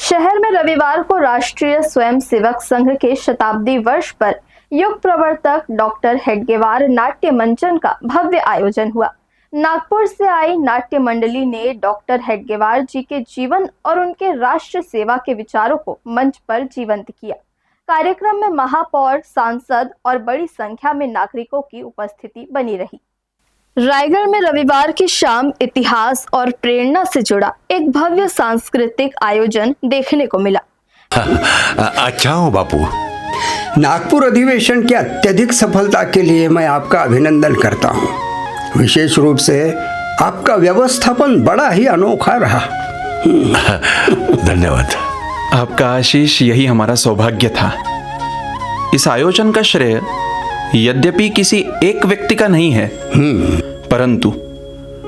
शहर में रविवार को राष्ट्रीय स्वयंसेवक संघ के शताब्दी वर्ष पर युग प्रवर्तक डॉक्टर हेडगेवार नाट्य मंचन का भव्य आयोजन हुआ। नागपुर से आई नाट्य मंडली ने डॉक्टर हेडगेवार जी के जीवन और उनके राष्ट्र सेवा के विचारों को मंच पर जीवंत किया। कार्यक्रम में महापौर, सांसद और बड़ी संख्या में नागरिकों की उपस्थिति बनी रही। रायगढ़ में रविवार की शाम इतिहास और प्रेरणा से जुड़ा एक भव्य सांस्कृतिक आयोजन देखने को मिला। अच्छा हो बापू। नागपुर अधिवेशन की अत्यधिक सफलता के लिए मैं आपका अभिनंदन करता हूँ। विशेष रूप से आपका व्यवस्थापन बड़ा ही अनोखा रहा। धन्यवाद। आपका आशीष यही हमारा सौभाग्य था। इस आयोजन का श्रेय यद्यपि किसी एक व्यक्ति का नहीं है, परंतु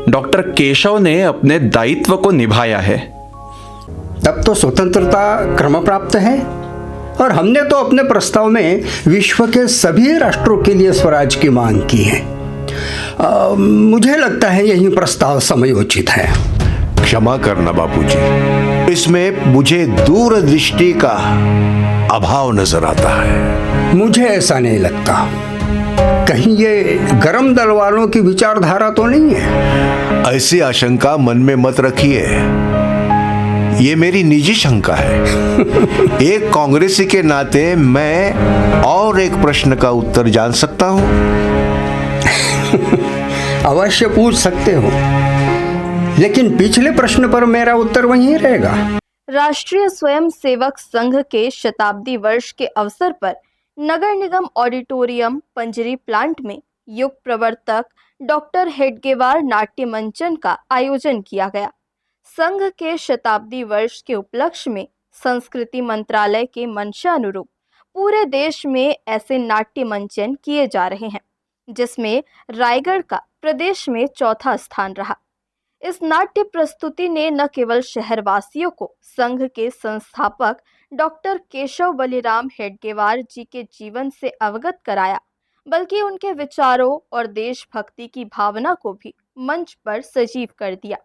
डॉक्टर केशव ने अपने दायित्व को निभाया है। तब तो स्वतंत्रता क्रम प्राप्त है और हमने तो अपने प्रस्ताव में विश्व के सभी राष्ट्रों के लिए स्वराज की मांग की है। मुझे लगता है यही प्रस्ताव समयोचित है। क्षमा करना बापूजी, इसमें मुझे दूरदृष्टि का अभाव नजर आता है। मुझे ऐसा नहीं लगता। कहीं ये गरम दल वालों की विचारधारा तो नहीं है? ऐसी आशंका मन में मत रखिए। ये मेरी निजी शंका है। एक कांग्रेसी के नाते मैं और एक प्रश्न का उत्तर जान सकता हूँ? अवश्य पूछ सकते हो, लेकिन पिछले प्रश्न पर मेरा उत्तर वही रहेगा। राष्ट्रीय स्वयंसेवक संघ के शताब्दी वर्ष के अवसर पर नगर निगम ऑडिटोरियम पंजरी प्लांट में युग प्रवर्तक डॉक्टर हेडगेवार नाट्य मंचन का आयोजन किया गया। संघ के शताब्दी वर्ष के उपलक्ष्य में संस्कृति मंत्रालय के मंशानुरूप पूरे देश में ऐसे नाट्य मंचन किए जा रहे हैं, जिसमें रायगढ़ का प्रदेश में चौथा स्थान रहा। इस नाट्य प्रस्तुति ने न केवल शहरवासियों को संघ के संस्थापक डॉक्टर केशव बलिराम हेडगेवार जी के जीवन से अवगत कराया, बल्कि उनके विचारों और देशभक्ति की भावना को भी मंच पर सजीव कर दिया।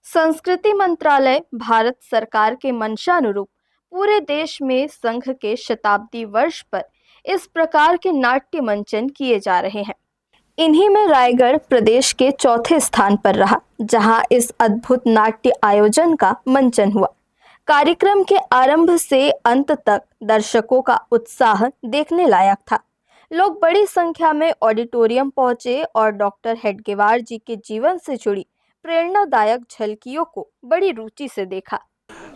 संस्कृति मंत्रालय भारत सरकार के मंशानुरूप पूरे देश में संघ के शताब्दी वर्ष पर इस प्रकार के नाट्य मंचन किए जा रहे हैं। इन्हीं में रायगढ़ प्रदेश के चौथे स्थान पर रहा, जहां इस अद्भुत नाट्य आयोजन का मंचन हुआ। कार्यक्रम के आरंभ से अंत तक दर्शकों का उत्साह देखने लायक था। लोग बड़ी संख्या में ऑडिटोरियम पहुंचे और डॉक्टर हेडगेवार जी के जीवन से जुड़ी प्रेरणादायक झलकियों को बड़ी रुचि से देखा।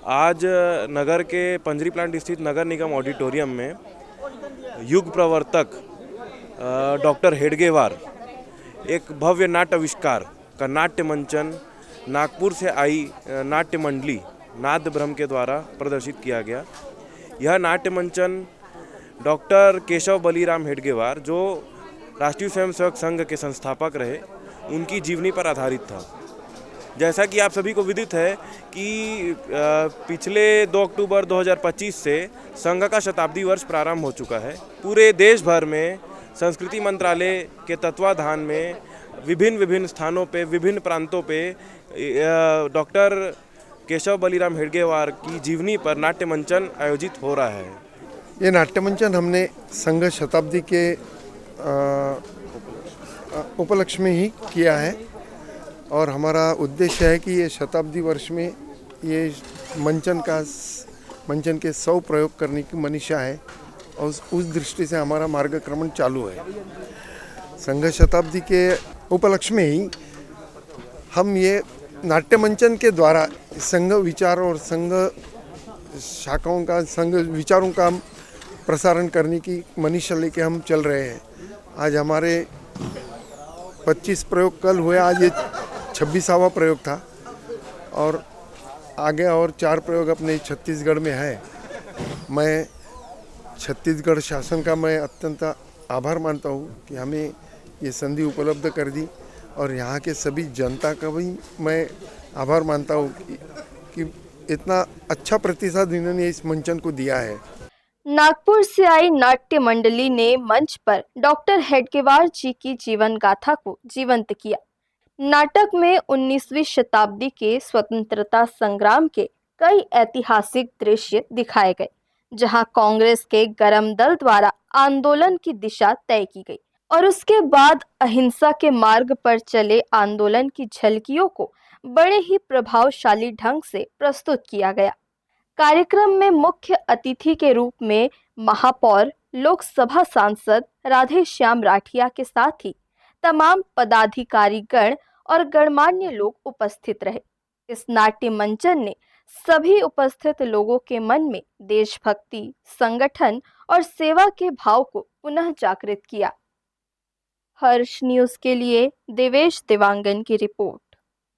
आज नगर के पंजरी प्लांट स्थित नगर निगम ऑडिटोरियम में युग प्रवर्तक डॉक्टर हेडगेवार एक भव्य नाट्य आविष्कार का नाट्य मंचन नागपुर से आई नाट्य मंडली नाद ब्रह्म के द्वारा प्रदर्शित किया गया। यह नाट्य मंचन डॉक्टर केशव बलिराम हेडगेवार, जो राष्ट्रीय स्वयंसेवक संघ के संस्थापक रहे, उनकी जीवनी पर आधारित था। जैसा कि आप सभी को विदित है कि पिछले 2 अक्टूबर 2025 से संघ का शताब्दी वर्ष प्रारंभ हो चुका है। पूरे देश भर में संस्कृति मंत्रालय के तत्वाधान में विभिन्न स्थानों पे, विभिन्न प्रांतों पे डॉक्टर केशव बलिराम हेडगेवार की जीवनी पर नाट्य मंचन आयोजित हो रहा है। ये नाट्य मंचन हमने संघ शताब्दी के उपलक्ष्य में ही किया है और हमारा उद्देश्य है कि ये शताब्दी वर्ष में ये मंचन के 100 प्रयोग करने की मनीषा है और उस दृष्टि से हमारा मार्गक्रमण चालू है। संघ शताब्दी के उपलक्ष्य में ही हम ये नाट्य मंचन के द्वारा संघ विचार और संघ शाखाओं का, संघ विचारों का प्रसारण करने की मनीषा लेके हम चल रहे हैं। आज हमारे 25 प्रयोग कल हुए, आज ये 26वां प्रयोग था और आगे और 4 प्रयोग अपने छत्तीसगढ़ में है। मैं छत्तीसगढ़ शासन का मैं अत्यंत आभार मानता हूँ कि हमें ये संधि उपलब्ध कर दी और यहाँ के सभी जनता का भी मैं आभार मानता हूँ कि इतना अच्छा प्रतिसाद इन्होंने इस मंचन को दिया है। नागपुर से आई नाट्य मंडली ने मंच पर डॉक्टर हेडगेवार जी की जीवन गाथा को जीवंत किया। नाटक में 19वीं शताब्दी के स्वतंत्रता संग्राम के कई ऐतिहासिक दृश्य दिखाए गए, जहां कांग्रेस के गरम दल द्वारा आंदोलन की दिशा तय की गई और उसके बाद अहिंसा के मार्ग पर चले आंदोलन की झलकियों को बड़े ही प्रभावशाली ढंग से प्रस्तुत किया गया। कार्यक्रम में मुख्य अतिथि के रूप में महापौर लोकसभा सांसद राधेश्याम राठिया के साथ ही तमाम पदाधिकारीगण और गणमान्य लोग उपस्थित रहे। इस नाट्य मंचन ने सभी उपस्थित लोगों के मन में देशभक्ति, संगठन और सेवा के भाव को पुनः जागृत किया। हर्ष न्यूज के लिए देवेश देवांगन की रिपोर्ट।